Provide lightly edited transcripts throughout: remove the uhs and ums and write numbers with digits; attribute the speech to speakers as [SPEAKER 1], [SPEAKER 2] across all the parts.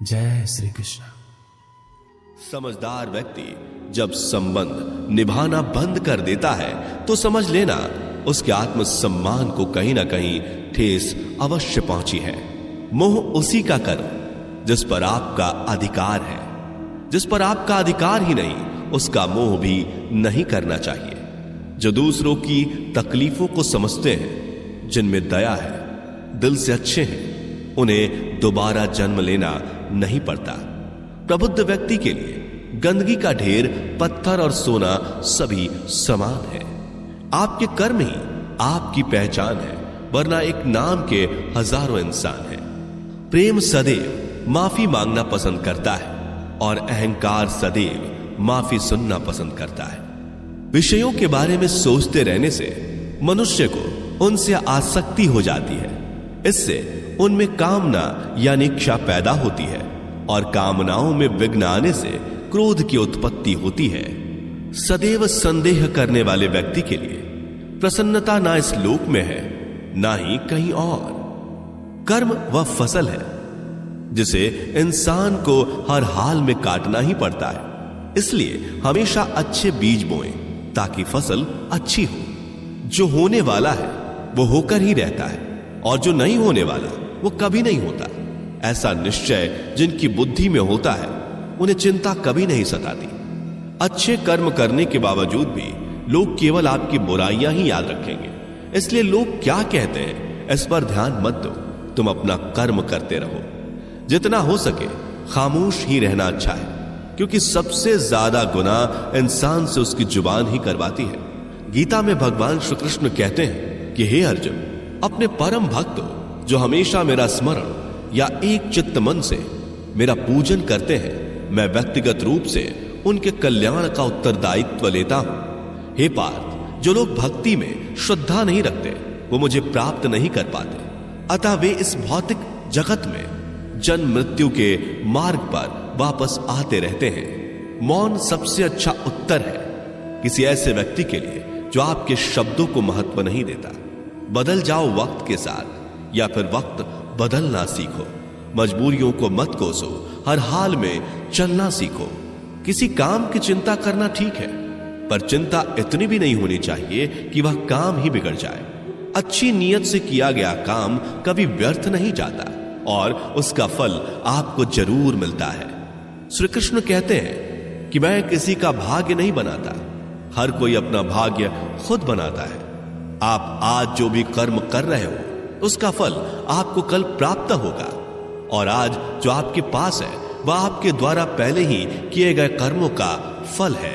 [SPEAKER 1] जय श्री कृष्ण।
[SPEAKER 2] समझदार व्यक्ति जब संबंध निभाना बंद कर देता है तो समझ लेना उसके आत्मसम्मान को कहीं ना कहीं ठेस अवश्य पहुंची है। मोह उसी का करो जिस पर आपका अधिकार है। जिस पर आपका अधिकार ही नहीं उसका मोह भी नहीं करना चाहिए। जो दूसरों की तकलीफों को समझते हैं, जिनमें दया है, दिल से अच्छे हैं, उन्हें दोबारा जन्म लेना नहीं पड़ता। प्रबुद्ध व्यक्ति के लिए गंदगी का ढेर, पत्थर और सोना सभी समान है। आपके कर्म ही आपकी पहचान है, वरना एक नाम के हजारों इंसान हैं। प्रेम सदैव माफी मांगना पसंद करता है और अहंकार सदैव माफी सुनना पसंद करता है। विषयों के बारे में सोचते रहने से मनुष्य को उनसे आसक्ति हो जाती है। इससे उनमें कामना यानी इच्छा पैदा होती है और कामनाओं में विघ्न आने से क्रोध की उत्पत्ति होती है। सदैव संदेह करने वाले व्यक्ति के लिए प्रसन्नता ना इस लोक में है ना ही कहीं और। कर्म वह फसल है जिसे इंसान को हर हाल में काटना ही पड़ता है। इसलिए हमेशा अच्छे बीज बोएं ताकि फसल अच्छी हो। जो होने वाला है वो होकर ही रहता है और जो नहीं होने वाला वो कभी नहीं होता। ऐसा निश्चय जिनकी बुद्धि में होता है उन्हें चिंता कभी नहीं सताती। अच्छे कर्म करने के बावजूद भी लोग केवल आपकी बुराइयां ही याद रखेंगे। इसलिए लोग क्या कहते हैं इस पर ध्यान मत दो। तुम अपना कर्म करते रहो। जितना हो सके खामोश ही रहना अच्छा है, क्योंकि सबसे ज्यादा गुनाह इंसान से उसकी जुबान ही करवाती है। गीता में भगवान श्री कृष्ण कहते हैं कि हे अर्जुन, अपने परम भक्त जो हमेशा मेरा स्मरण या एक चित्त मन से मेरा पूजन करते हैं, मैं व्यक्तिगत रूप से उनके कल्याण का उत्तरदायित्व लेता हूं। हे पार्थ, जो लोग भक्ति में श्रद्धा नहीं रखते वो मुझे प्राप्त नहीं कर पाते। अतः वे इस भौतिक जगत में जन्म मृत्यु के मार्ग पर वापस आते रहते हैं। मौन सबसे अच्छा उत्तर है किसी ऐसे व्यक्ति के लिए जो आपके शब्दों को महत्व नहीं देता। बदल जाओ वक्त के साथ या फिर वक्त बदलना सीखो। मजबूरियों को मत कोसो, हर हाल में चलना सीखो। किसी काम की चिंता करना ठीक है, पर चिंता इतनी भी नहीं होनी चाहिए कि वह काम ही बिगड़ जाए। अच्छी नीयत से किया गया काम कभी व्यर्थ नहीं जाता और उसका फल आपको जरूर मिलता है। श्री कृष्ण कहते हैं कि मैं किसी का भाग्य नहीं बनाता, हर कोई अपना भाग्य खुद बनाता है। आप आज जो भी कर्म कर रहे हो उसका फल आपको कल प्राप्त होगा, और आज जो आपके पास है वह आपके द्वारा पहले ही किए गए कर्मों का फल है।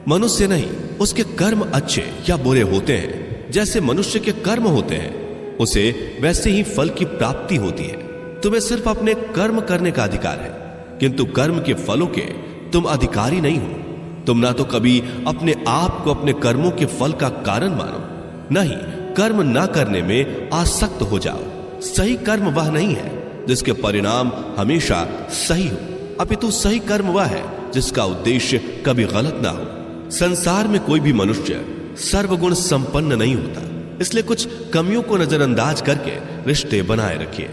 [SPEAKER 2] मनुष्य नहीं, उसके कर्म अच्छे या बुरे होते हैं। जैसे मनुष्य के कर्म होते हैं उसे वैसे ही फल की प्राप्ति होती है। तुम्हें सिर्फ अपने कर्म करने का अधिकार है, किंतु कर्म के फलों के तुम अधिकारी नहीं हो। तुम ना तो कभी अपने आप को अपने कर्मों के फल का कारण मानो, नहीं कर्म ना करने में आसक्त हो जाओ। सही कर्म वह नहीं है जिसके परिणाम हमेशा सही हो, अपितु सही कर्म वह है जिसका उद्देश्य कभी गलत ना हो। संसार में कोई भी मनुष्य सर्वगुण संपन्न नहीं होता, इसलिए कुछ कमियों को नजरअंदाज करके रिश्ते बनाए रखिए।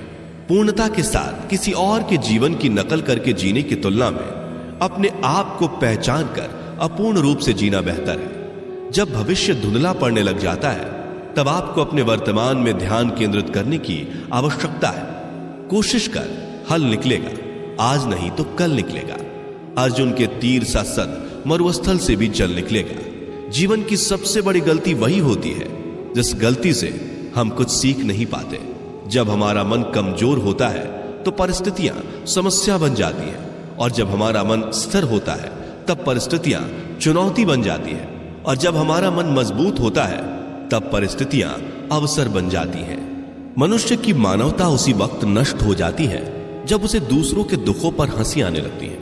[SPEAKER 2] पूर्णता के साथ किसी और के जीवन की नकल करके जीने की तुलना में अपने आप को पहचान कर अपूर्ण रूप से जीना बेहतर है। जब भविष्य धुंधला पड़ने लग जाता है तब आपको अपने वर्तमान में ध्यान केंद्रित करने की आवश्यकता है। कोशिश कर, हल निकलेगा, आज नहीं तो कल निकलेगा। अर्जुन के तीर सा सद मरुस्थल से भी जल निकलेगा। जीवन की सबसे बड़ी गलती वही होती है जिस गलती से हम कुछ सीख नहीं पाते। जब हमारा मन कमजोर होता है तो परिस्थितियां समस्या बन जाती हैं, और जब हमारा मन स्थिर होता है तब परिस्थितियां चुनौती बन जाती है, और जब हमारा मन मजबूत होता है तब परिस्थितियां अवसर बन जाती हैं। मनुष्य की मानवता उसी वक्त नष्ट हो जाती है जब उसे दूसरों के दुखों पर हंसी आने लगती है।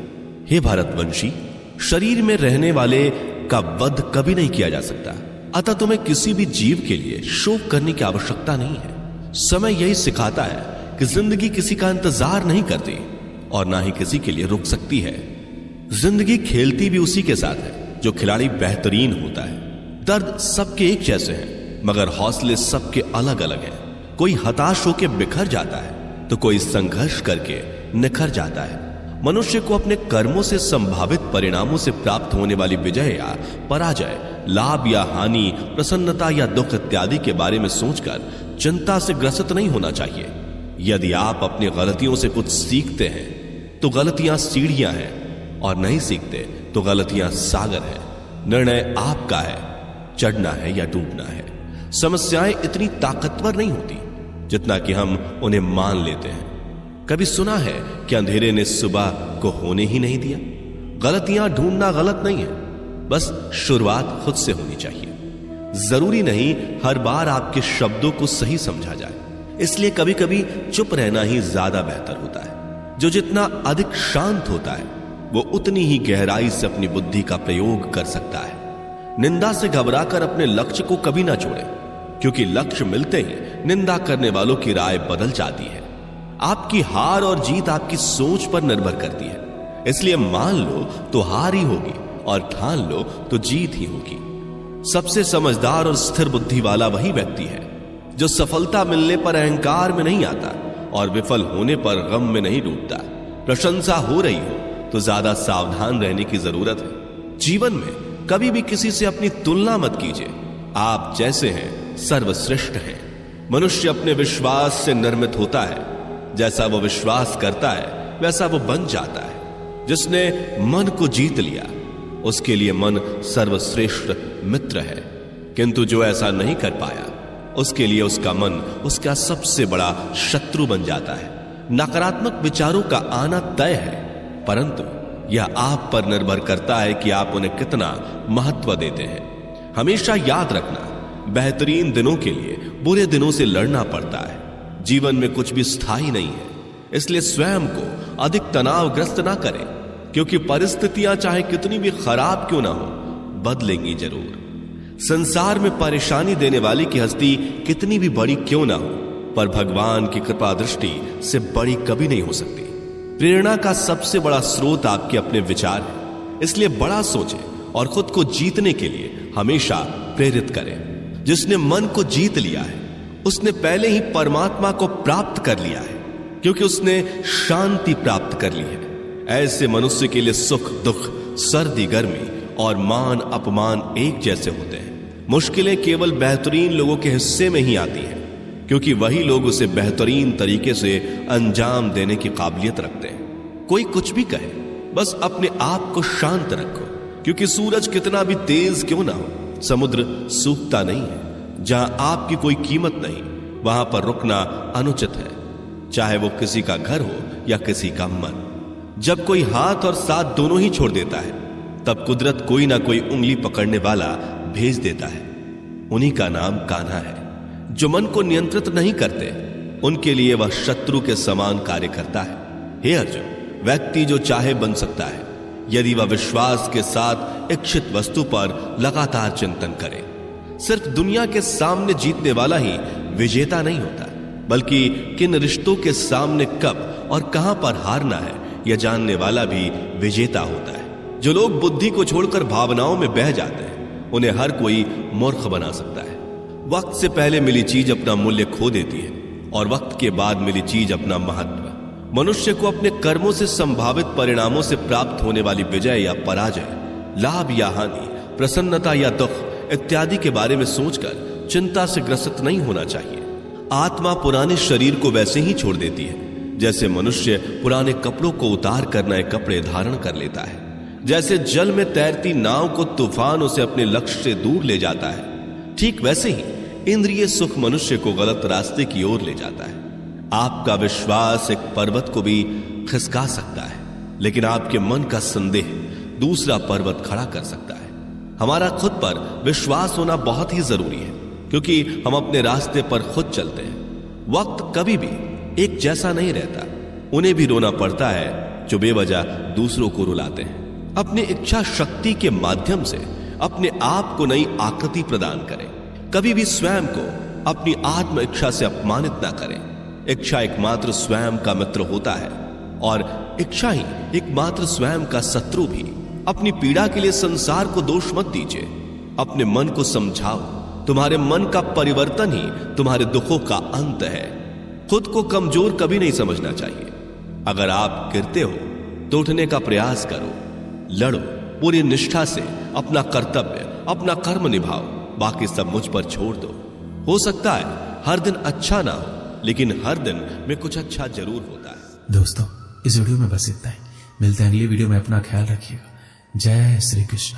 [SPEAKER 2] हे भारतवंशी, शरीर में रहने वाले का वध कभी नहीं किया जा सकता, अतः तुम्हें किसी भी जीव के लिए शोक करने की आवश्यकता नहीं है। समय यही सिखाता है कि जिंदगी किसी का इंतजार नहीं करती और ना ही किसी के लिए रुक सकती है। जिंदगी खेलती भी उसी के साथ है जो खिलाड़ी बेहतरीन होता है। दर्द सबके एक जैसे हैं, मगर हौसले सबके अलग अलग हैं। कोई हताश होकर बिखर जाता है तो कोई संघर्ष करके निखर जाता है। मनुष्य को अपने कर्मों से संभावित परिणामों से प्राप्त होने वाली विजय या पराजय, लाभ या हानि, प्रसन्नता या दुख इत्यादि के बारे में सोचकर चिंता से ग्रसित नहीं होना चाहिए। यदि आप अपनी गलतियों से कुछ सीखते हैं तो गलतियां सीढ़ियां हैं, और नहीं सीखते तो गलतियां सागर है। निर्णय आपका है, चढ़ना है या डूबना है। समस्याएं इतनी ताकतवर नहीं होती जितना कि हम उन्हें मान लेते हैं। कभी सुना है कि अंधेरे ने सुबह को होने ही नहीं दिया? गलतियां ढूंढना गलत नहीं है, बस शुरुआत खुद से होनी चाहिए। जरूरी नहीं हर बार आपके शब्दों को सही समझा जाए, इसलिए कभी कभी चुप रहना ही ज्यादा बेहतर होता है। जो जितना अधिक शांत होता है वो उतनी ही गहराई से अपनी बुद्धि का प्रयोग कर सकता है। निंदा से घबराकर अपने लक्ष्य को कभी ना छोड़ें, क्योंकि लक्ष्य मिलते ही निंदा करने वालों की राय बदल जाती है। आपकी हार और जीत आपकी सोच पर निर्भर करती है, इसलिए मान लो तो हार ही होगी और ठान लो तो जीत ही होगी। सबसे समझदार और स्थिर बुद्धि वाला वही व्यक्ति है जो सफलता मिलने पर अहंकार में नहीं आता और विफल होने पर गम में नहीं डूबता। प्रशंसा हो रही हो तो ज्यादा सावधान रहने की जरूरत है। जीवन में कभी भी किसी से अपनी तुलना मत कीजिए। आप जैसे हैं सर्वश्रेष्ठ हैं। मनुष्य अपने विश्वास से निर्मित होता है। जैसा वो विश्वास करता है वैसा वो बन जाता है। जिसने मन को जीत लिया उसके लिए मन सर्वश्रेष्ठ मित्र है, किंतु जो ऐसा नहीं कर पाया उसके लिए उसका मन उसका सबसे बड़ा शत्रु बन जाता है। नकारात्मक विचारों का आना तय है, परंतु यह आप पर निर्भर करता है कि आप उन्हें कितना महत्व देते हैं। हमेशा याद रखना, बेहतरीन दिनों के लिए बुरे दिनों से लड़ना पड़ता है। जीवन में कुछ भी स्थायी नहीं है, इसलिए स्वयं को अधिक तनावग्रस्त ना करें, क्योंकि परिस्थितियां चाहे कितनी भी खराब क्यों ना हो, बदलेंगी जरूर। संसार में परेशानी देने वाली की हस्ती कितनी भी बड़ी क्यों ना हो, पर भगवान की कृपा दृष्टि से बड़ी कभी नहीं हो सकती। प्रेरणा का सबसे बड़ा स्रोत आपके अपने विचार है, इसलिए बड़ा सोचें और खुद को जीतने के लिए हमेशा प्रेरित करें। जिसने मन को जीत लिया है उसने पहले ही परमात्मा को प्राप्त कर लिया है, क्योंकि उसने शांति प्राप्त कर ली है। ऐसे मनुष्य के लिए सुख दुख, सर्दी गर्मी और मान अपमान एक जैसे होते हैं। मुश्किलें केवल बेहतरीन लोगों के हिस्से में ही आती हैं, क्योंकि वही लोग उसे बेहतरीन तरीके से अंजाम देने की काबिलियत रखते हैं। कोई कुछ भी कहे, बस अपने आप को शांत रखो, क्योंकि सूरज कितना भी तेज क्यों ना हो, समुद्र सूखता नहीं है। जहां आपकी कोई कीमत नहीं वहां पर रुकना अनुचित है, चाहे वो किसी का घर हो या किसी का मन। जब कोई हाथ और साथ दोनों ही छोड़ देता है तब कुदरत कोई ना कोई उंगली पकड़ने वाला भेज देता है। उन्हीं का नाम कान्हा है। जो मन को नियंत्रित नहीं करते उनके लिए वह शत्रु के समान कार्य करता है। हे अर्जुन, व्यक्ति जो चाहे बन सकता है यदि वह विश्वास के साथ इच्छित वस्तु पर लगातार चिंतन करे। सिर्फ दुनिया के सामने जीतने वाला ही विजेता नहीं होता, बल्कि किन रिश्तों के सामने कब और कहां पर हारना है यह जानने वाला भी विजेता होता है। जो लोग बुद्धि को छोड़कर भावनाओं में बह जाते हैं उन्हें हर कोई मूर्ख बना सकता है। वक्त से पहले मिली चीज अपना मूल्य खो देती है और वक्त के बाद मिली चीज अपना महत्व। मनुष्य को अपने कर्मों से संभावित परिणामों से प्राप्त होने वाली विजय या पराजय, लाभ या हानि, प्रसन्नता या दुख इत्यादि के बारे में सोचकर चिंता से ग्रसित नहीं होना चाहिए। आत्मा पुराने शरीर को वैसे ही छोड़ देती है जैसे मनुष्य पुराने कपड़ों को उतार कर नए कपड़े धारण कर लेता है। जैसे जल में तैरती नाव को तूफान उसे अपने लक्ष्य से दूर ले जाता है, ठीक वैसे ही इंद्रिय सुख मनुष्य को गलत रास्ते की ओर ले जाता है। आपका विश्वास एक पर्वत को भी खिसका सकता है, लेकिन आपके मन का संदेह दूसरा पर्वत खड़ा कर सकता है। हमारा खुद पर विश्वास होना बहुत ही जरूरी है, क्योंकि हम अपने रास्ते पर खुद चलते हैं। वक्त कभी भी एक जैसा नहीं रहता। उन्हें भी रोना पड़ता है जो बेवजह दूसरों को रुलाते हैं। अपनी इच्छा शक्ति के माध्यम से अपने आप को नई आकृति प्रदान करें। कभी भी स्वयं को अपनी आत्म इच्छा से अपमानित ना करें। इच्छा एकमात्र स्वयं का मित्र होता है और इच्छा ही एकमात्र स्वयं का शत्रु भी। अपनी पीड़ा के लिए संसार को दोष मत दीजिए, अपने मन को समझाओ। तुम्हारे मन का परिवर्तन ही तुम्हारे दुखों का अंत है। खुद को कमजोर कभी नहीं समझना चाहिए। अगर आप गिरते हो तो उठने का प्रयास करो, लड़ो, पूरी निष्ठा से अपना कर्तव्य, अपना कर्म निभाओ, बाकी सब मुझ पर छोड़ दो। हो सकता है हर दिन अच्छा ना हो, लेकिन हर दिन में कुछ अच्छा जरूर होता है।
[SPEAKER 1] दोस्तों, इस वीडियो में बस इतना ही। मिलते हैं अगली वीडियो में। अपना ख्याल रखिएगा। जय श्री कृष्ण।